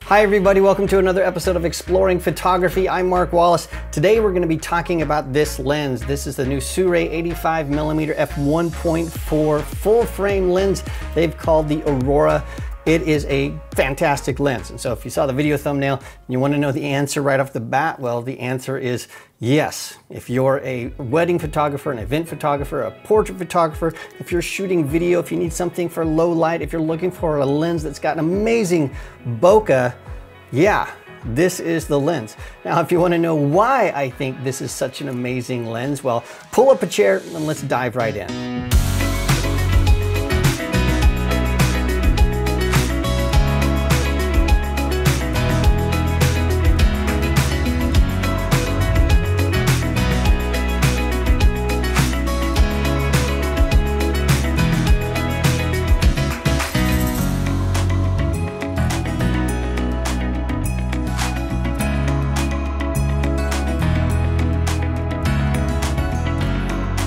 Hi everybody, welcome to another episode of Exploring Photography. I'm Mark Wallace. Today we're going to be talking about this lens. This is the new Sirui 85mm f1.4 full frame lens they've called the Aurora. It is a fantastic lens. And so if you saw the video thumbnail and you want to know the answer right off the bat, well, the answer is yes. If you're a wedding photographer, an event photographer, a portrait photographer, if you're shooting video, if you need something for low light, if you're looking for a lens that's got an amazing bokeh, yeah, this is the lens. Now, if you want to know why I think this is such an amazing lens, well, pull up a chair and let's dive right in.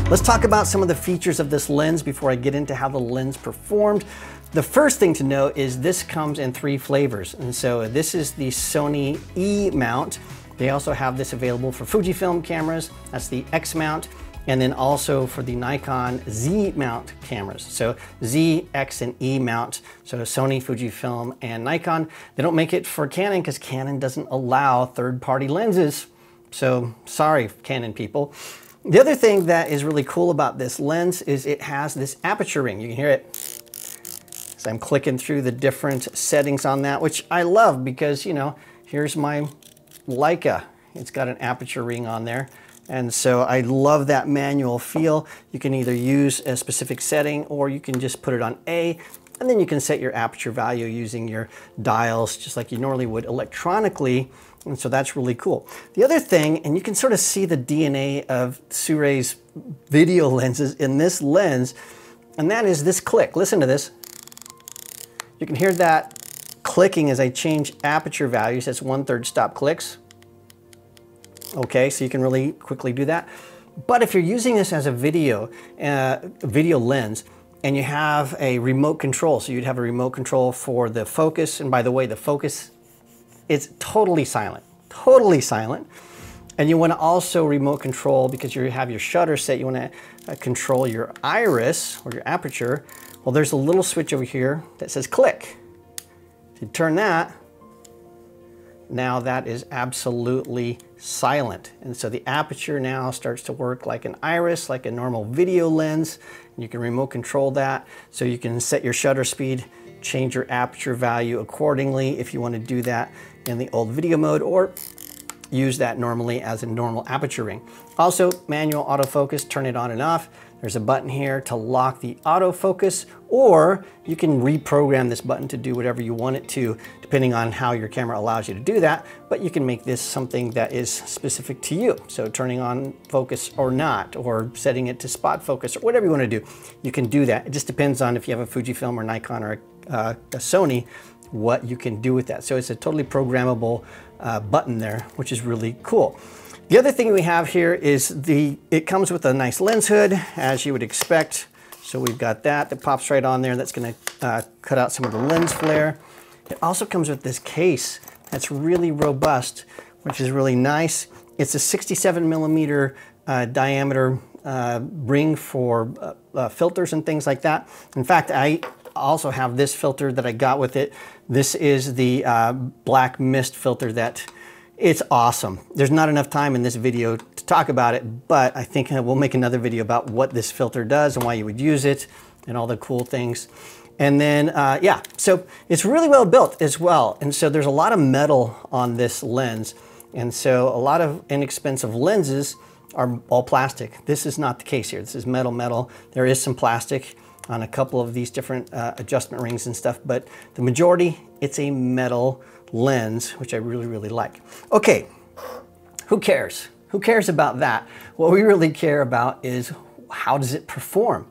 Let's talk about some of the features of this lens before I get into how the lens performed. The first thing to know is this comes in 3 flavors. And so this is the Sony E mount. They also have this available for Fujifilm cameras. That's the X mount. And then also for the Nikon Z mount cameras. So Z, X, and E mount. So Sony, Fujifilm, and Nikon. They don't make it for Canon because Canon doesn't allow third-party lenses. So sorry, Canon people. The other thing that is really cool about this lens is it has this aperture ring. You can hear it as I'm clicking through the different settings on that, which I love because, you know, here's my Leica. It's got an aperture ring on there. And so I love that manual feel. You can either use a specific setting or you can just put it on A, and then you can set your aperture value using your dials just like you normally would electronically. And so that's really cool. The other thing, and you can sort of see the DNA of Sirui's video lenses in this lens, and that is this click. Listen to this. You can hear that clicking as I change aperture values. That's 1/3 stop clicks. Okay, so you can really quickly do that. But if you're using this as a video lens, and you have a remote control, so you'd have a remote control for the focus, and by the way, the focus, it's totally silent, totally silent. And you want to also remote control, because you have your shutter set, you want to control your iris or your aperture. Well, there's a little switch over here that says click. If you turn that, now that is absolutely silent. And so the aperture now starts to work like an iris, like a normal video lens. And you can remote control that. So you can set your shutter speed, change your aperture value accordingly if you want to do that in the old video mode, or use that normally as a normal aperture ring. Also, manual autofocus, turn it on and off. There's a button here to lock the autofocus, or you can reprogram this button to do whatever you want it to, depending on how your camera allows you to do that. But you can make this something that is specific to you. So turning on focus or not, or setting it to spot focus, or whatever you want to do, you can do that. It just depends on if you have a Fujifilm or Nikon or a Sony, what you can do with that. So it's a totally programmable button there, which is really cool. The other thing we have here is it comes with a nice lens hood, as you would expect. So we've got that pops right on there. That's going to cut out some of the lens flare. It also comes with this case that's really robust, which is really nice. It's a 67mm diameter ring for filters and things like that. In fact, I also have this filter that I got with it. This is the black mist filter that it's awesome. There's not enough time in this video to talk about it, but I think we'll make another video about what this filter does and why you would use it and all the cool things. And then, yeah, so it's really well built as well. And so there's a lot of metal on this lens. And so a lot of inexpensive lenses are all plastic. This is not the case here. This is metal. There is some plastic on a couple of these different adjustment rings and stuff, but the majority, it's a metal lens, which I really, really like. Okay, who cares? Who cares about that? What we really care about is how does it perform?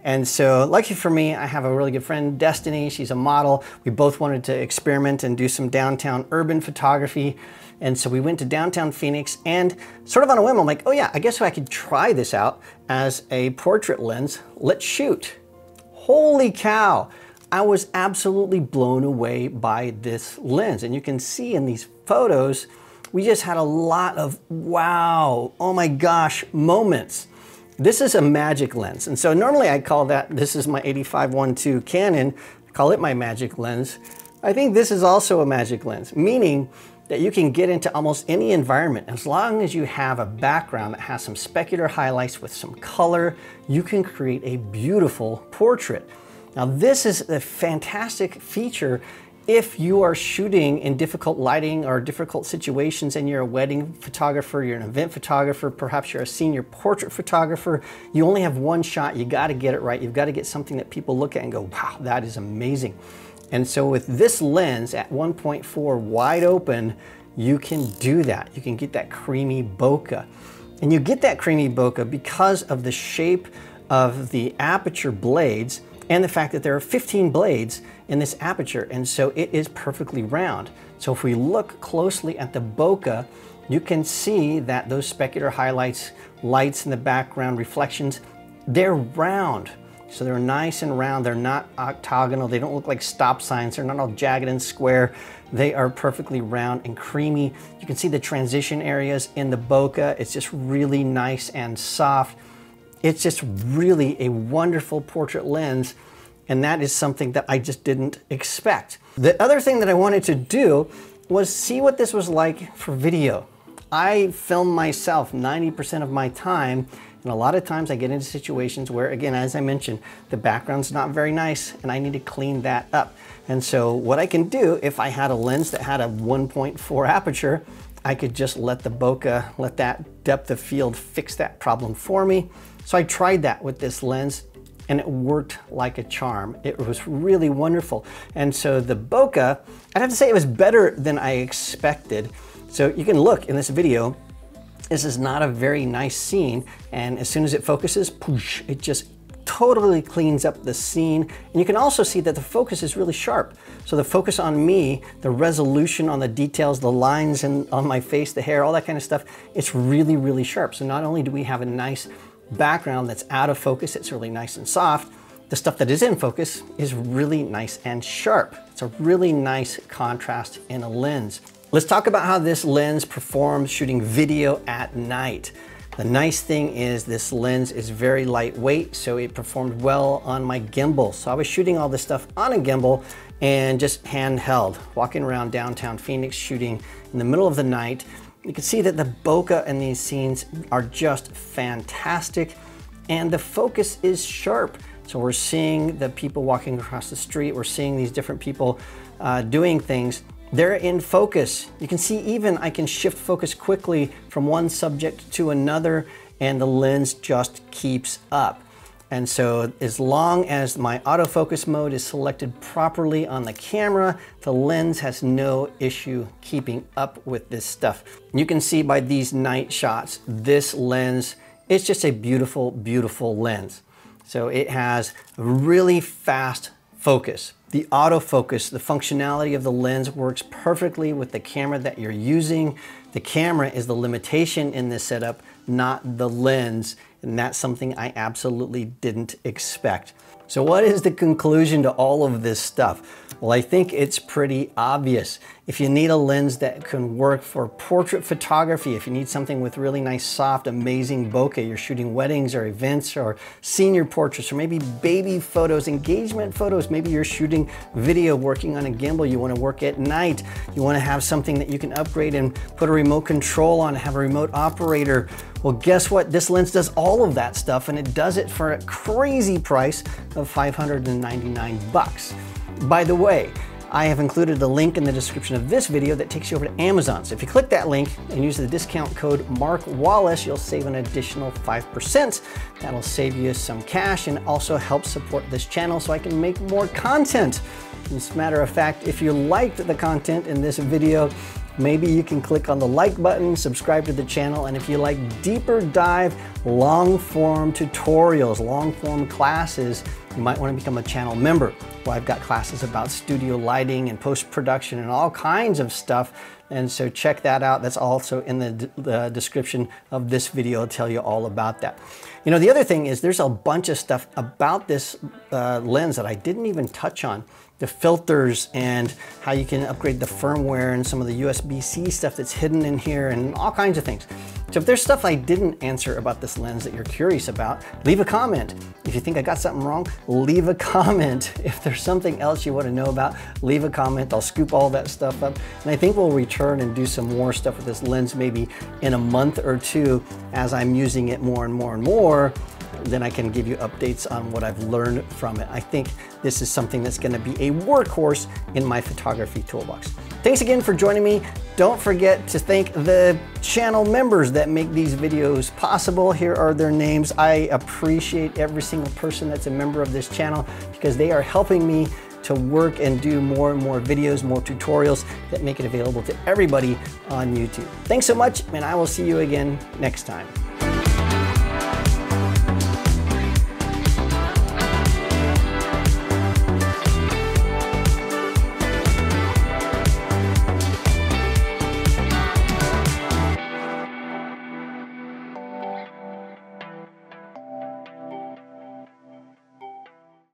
And so lucky for me, I have a really good friend, Destiny. She's a model. We both wanted to experiment and do some downtown urban photography. And so we went to downtown Phoenix, and sort of on a whim, I'm like, oh yeah, I guess I could try this out as a portrait lens. Let's shoot. Holy cow. I was absolutely blown away by this lens. And you can see in these photos, we just had a lot of wow, oh my gosh moments. This is a magic lens. And so normally I call this is my 85-1.2 Canon, I call it my magic lens. I think this is also a magic lens, meaning that you can get into almost any environment. As long as you have a background that has some specular highlights with some color, you can create a beautiful portrait. Now this is a fantastic feature if you are shooting in difficult lighting or difficult situations and you're a wedding photographer, you're an event photographer, perhaps you're a senior portrait photographer, you only have one shot, you gotta get it right. You've gotta get something that people look at and go, wow, that is amazing. And so with this lens at 1.4 wide open, you can do that. You can get that creamy bokeh. And you get that creamy bokeh because of the shape of the aperture blades and the fact that there are 15 blades in this aperture, and so it is perfectly round. So if we look closely at the bokeh, you can see that those specular highlights, lights in the background, reflections, they're round. So they're nice and round, they're not octagonal, they don't look like stop signs, they're not all jagged and square. They are perfectly round and creamy. You can see the transition areas in the bokeh. It's just really nice and soft. It's just really a wonderful portrait lens, and that is something that I just didn't expect. The other thing that I wanted to do was see what this was like for video. I film myself 90% of my time, and a lot of times I get into situations where, again, as I mentioned, the background's not very nice and I need to clean that up. And so what I can do, if I had a lens that had a 1.4 aperture, I could just let the bokeh, let that depth of field fix that problem for me. So I tried that with this lens and it worked like a charm. It was really wonderful. And so the bokeh, I'd have to say it was better than I expected. So you can look in this video, this is not a very nice scene. And as soon as it focuses, poosh, it just totally cleans up the scene. And you can also see that the focus is really sharp. So the focus on me, the resolution on the details, the lines on my face, the hair, all that kind of stuff, it's really, really sharp. So not only do we have a nice background that's out of focus, it's really nice and soft, the stuff that is in focus is really nice and sharp. It's a really nice contrast in a lens. Let's talk about how this lens performs shooting video at night. The nice thing is this lens is very lightweight, so it performed well on my gimbal. So I was shooting all this stuff on a gimbal and just handheld, walking around downtown Phoenix shooting in the middle of the night. You can see that the bokeh in these scenes are just fantastic and the focus is sharp. So we're seeing the people walking across the street, we're seeing these different people doing things. They're in focus. You can see even I can shift focus quickly from one subject to another and the lens just keeps up. And so as long as my autofocus mode is selected properly on the camera, the lens has no issue keeping up with this stuff. You can see by these night shots, this lens, it's just a beautiful, beautiful lens. So it has a really fast focus. The autofocus, the functionality of the lens works perfectly with the camera that you're using. The camera is the limitation in this setup, not the lens. And that's something I absolutely didn't expect. So what is the conclusion to all of this stuff? Well, I think it's pretty obvious. If you need a lens that can work for portrait photography, if you need something with really nice, soft, amazing bokeh, you're shooting weddings or events or senior portraits or maybe baby photos, engagement photos, maybe you're shooting video working on a gimbal, you want to work at night, you want to have something that you can upgrade and put a remote control on, have a remote operator. Well, guess what? This lens does all of that stuff and it does it for a crazy price of $599. By the way, I have included a link in the description of this video that takes you over to Amazon. So if you click that link and use the discount code Mark Wallace, you'll save an additional 5%. That'll save you some cash and also help support this channel so I can make more content. As a matter of fact, if you liked the content in this video, maybe you can click on the like button, subscribe to the channel, and if you like deeper dive, long form tutorials, long form classes, you might want to become a channel member. Well, I've got classes about studio lighting and post-production and all kinds of stuff. And so check that out. That's also in the description of this video. I'll tell you all about that. You know, the other thing is there's a bunch of stuff about this lens that I didn't even touch on. The filters and how you can upgrade the firmware and some of the USB-C stuff that's hidden in here and all kinds of things. So if there's stuff I didn't answer about this lens that you're curious about, leave a comment. If you think I got something wrong, leave a comment. If there's something else you want to know about, leave a comment. I'll scoop all that stuff up. And I think we'll return and do some more stuff with this lens maybe in a month or two as I'm using it more and more and more. Then I can give you updates on what I've learned from it. I think this is something that's going to be a workhorse in my photography toolbox. Thanks again for joining me. Don't forget to thank the channel members that make these videos possible. Here are their names. I appreciate every single person that's a member of this channel because they are helping me to work and do more and more videos, more tutorials that make it available to everybody on YouTube. Thanks so much, and I will see you again next time.